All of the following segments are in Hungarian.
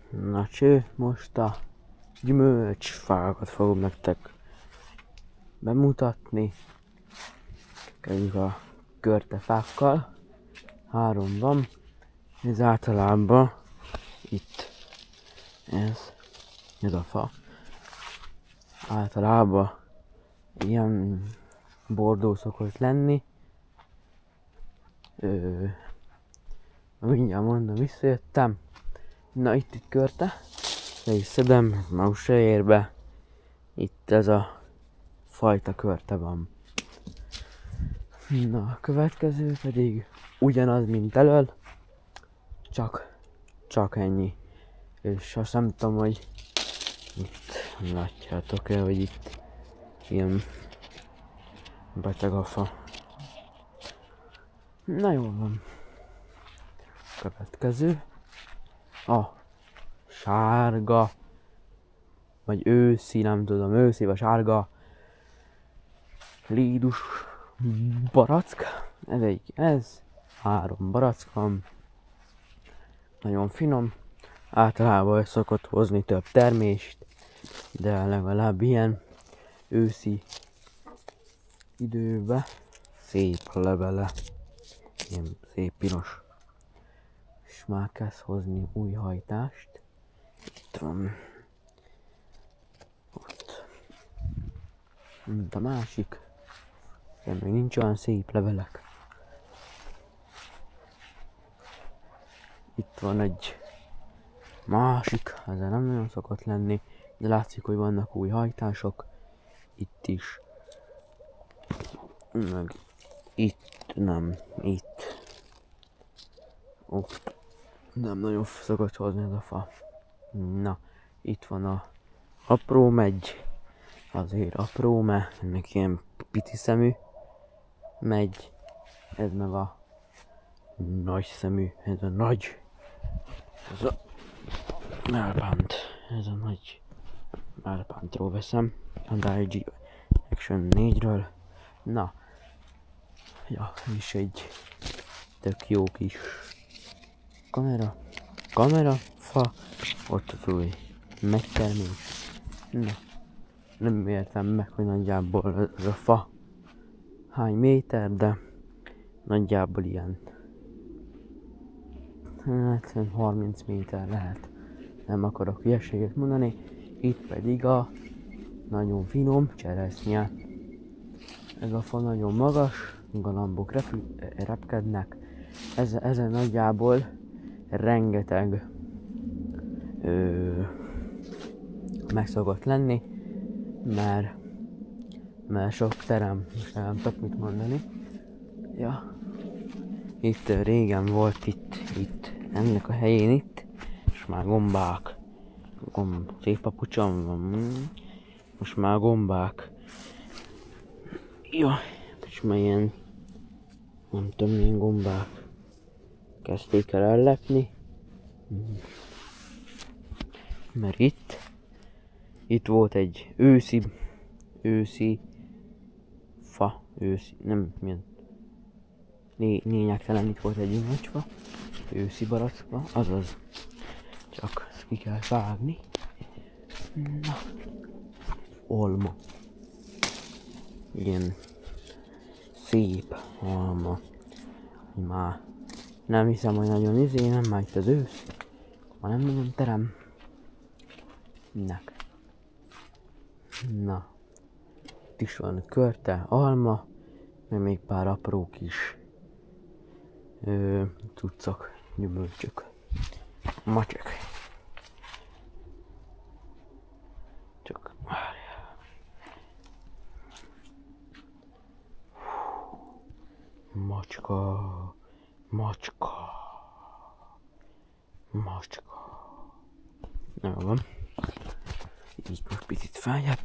Na cső, most a gyümölcsfákat fogom nektek bemutatni. Kezdjük a körtefákkal. 3 van. Ez általában itt ez a fa. Általában ilyen bordó szokott lenni. Mindjárt mondom, visszajöttem. Na itt körte. Le is szedem, már se ér be. Itt ez a fajta körte van. Na a következő pedig ugyanaz, mint elől. Csak ennyi. És azt nem tudom, hogy itt látjátok-e, hogy itt ilyen beteg a fa. Na jól van. Következő. A sárga, vagy őszi, nem tudom, őszi vagy sárga lídus barack. Ez 3 barack van. Nagyon finom. Általában szokott hozni több termést, de legalább ilyen őszi időben szép a levele. Ilyen szép piros. És már kezd hozni új hajtást. Itt van. Ott. Mint a másik. De még nincs olyan szép levelek. Itt van egy másik, ezzel nem nagyon szokott lenni, de látszik, hogy vannak új hajtások. Itt is. Meg itt nem, itt. Ott. Nem nagyon szokott hozni ez a fa. Na, itt van a apró megy. Azért apró, mert ennek ilyen pici szemű megy. Ez meg a nagy szemű, ez a nagy. Ez a Melpant. Ez a nagy Melpantról veszem. A Digi Action 4-ről. Na. Ja, és egy tök jó kis kamera, fa, ott az új megtermés. Na, nem értem meg, hogy nagyjából ez a fa hány méter, de nagyjából ilyen 30 méter lehet. Nem akarok hülyeséget mondani. Itt pedig a nagyon finom cseresznye. Ez a fa nagyon magas, galambok repkednek. Ezen nagyjából rengeteg meg szokott lenni, mert sok terem, most nem tudok mit mondani. Ja. Itt régen volt itt ennek a helyén itt, és már gombák, szép papucsom van, most már gombák. Ja, és már ilyen, nem tudom milyen gombák kezdték el ellepni. Mert itt volt egy őszi fa, nem milyen lényegtelen, itt volt egy gyümölcsfa, őszi barackfa, azaz, csak ezt ki kell vágni. Na, olma. Ilyen szép alma. Már nem hiszem, hogy nagyon nem már itt az ősz. Már nem nagyon terem. Na. Itt is van körte, alma, meg még pár apró kis cuccok, gyümölcsök. Macsek. Csak várjál. Macska. Na jó van. Így most picit feljebb.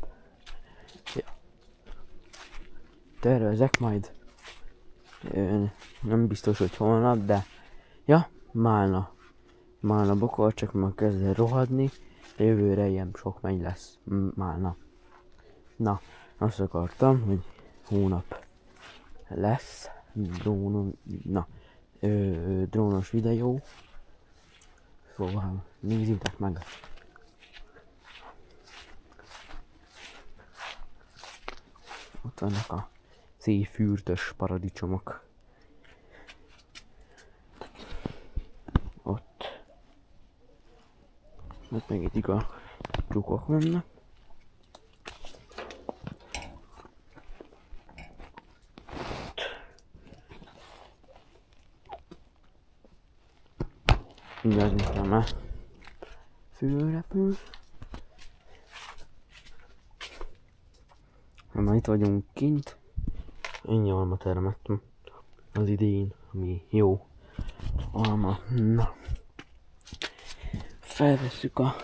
Ja. Tervezek majd. Nem biztos, hogy holnap, de ja, málna bokor, csak már kezd el rohadni, de jövőre ilyen sok megy lesz málna. Na, azt akartam, hogy hónap lesz drónos videó, Szóval nézzétek meg! Ott vannak a szép fürtös paradicsomok. Ott meg itt a tyúkok vannak. Mindjárt nyitva már fölrepül. Már itt vagyunk kint. Ennyi alma termettem az idén, ami jó alma. Na. Felvesszük a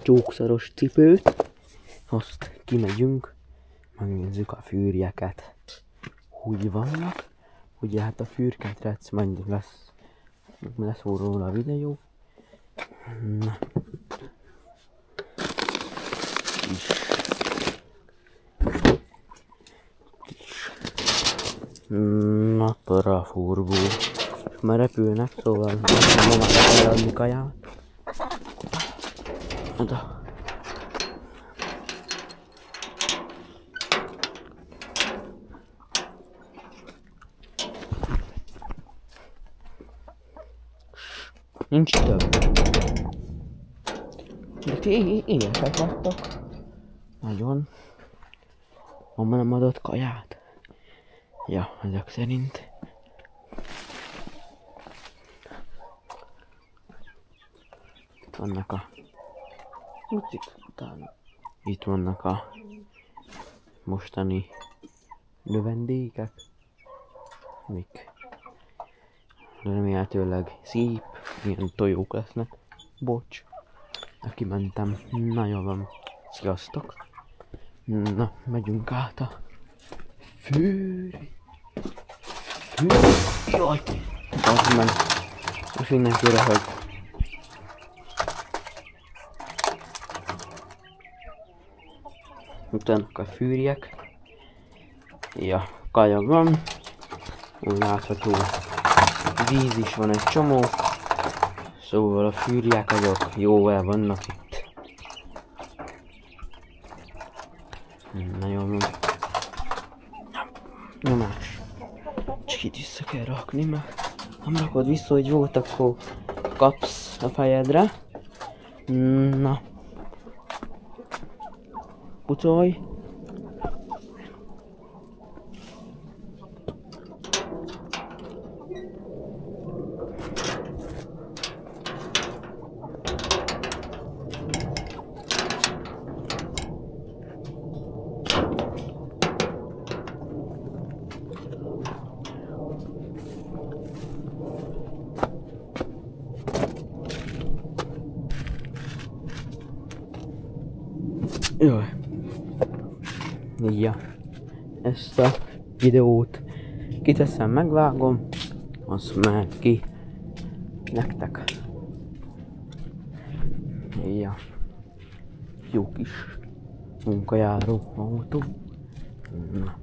csókszaros cipőt. Azt kimegyünk. Megnézzük a fűrjeket. Hogy vannak. Ugye hát a fűrketrec majd lesz róla a videó. Na. Napra furgó. Már repülnek, szóval ma már kell adni kaját. Oda. Nincs több. De ti éhesek vagytok. Nagyon. Mama nem adott kaját. Ja, ezek szerint. Itt vannak a kucik utána. Itt vannak a mostani növendékek. Mik? Remélhetőleg szép, ilyen tojók lesznek. Bocs. Aki mentem. Na jól van. Sziasztok. Na, megyünk át a Jaj! Az meg. Most mindenki röhög. Utána a fűrjek. Ja, kaja van. Úgy látható. Víz is van egy csomó. Szóval a fűrjek azok jó el vannak itt. Nagyon van. Nyomás. Csak itt vissza kell rakni, mert nem rakod vissza, hogy volt, akkor kapsz a fejedre. Na. Pucolj. Jaj. Ja. Ezt a videót kiteszem, megvágom, azt mehet ki nektek. Ja. Jó kis munkajáró autó. Na.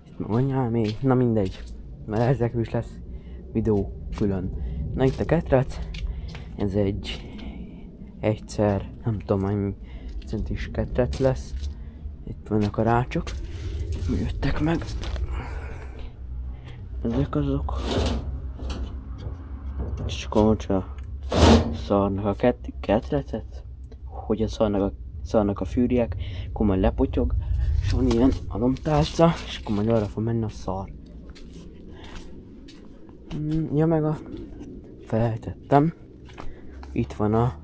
Itt meg anyámé, na mindegy. Mert ezekről is lesz videó külön. Na itt a ketrec. Ez egy egyszer, nem tudom, mennyi centis ketrec lesz. Itt vannak a rácsok. Jöttek meg. Ezek azok. És akkor most szarnak a ketrecet. Hogy szarnak a fűrjek, akkor majd lepotyog. És van ilyen alomtárca, és akkor majd arra fog menni a szar. Ja, meg a feltettem. Itt van a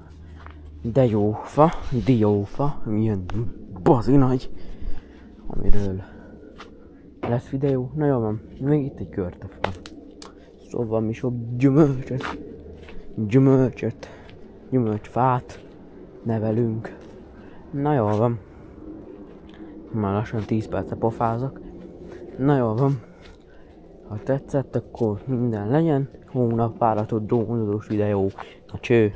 diófa, milyen bazi nagy, amiről lesz videó. Na jó van, még itt egy körtef van. Szóval mi sok gyümölcsfát nevelünk. Na jó van. Már lassan 10 perce pofázok. Na jó van. Ha tetszett, akkor minden legyen. Hónap váratott drónozós videó. Na cső!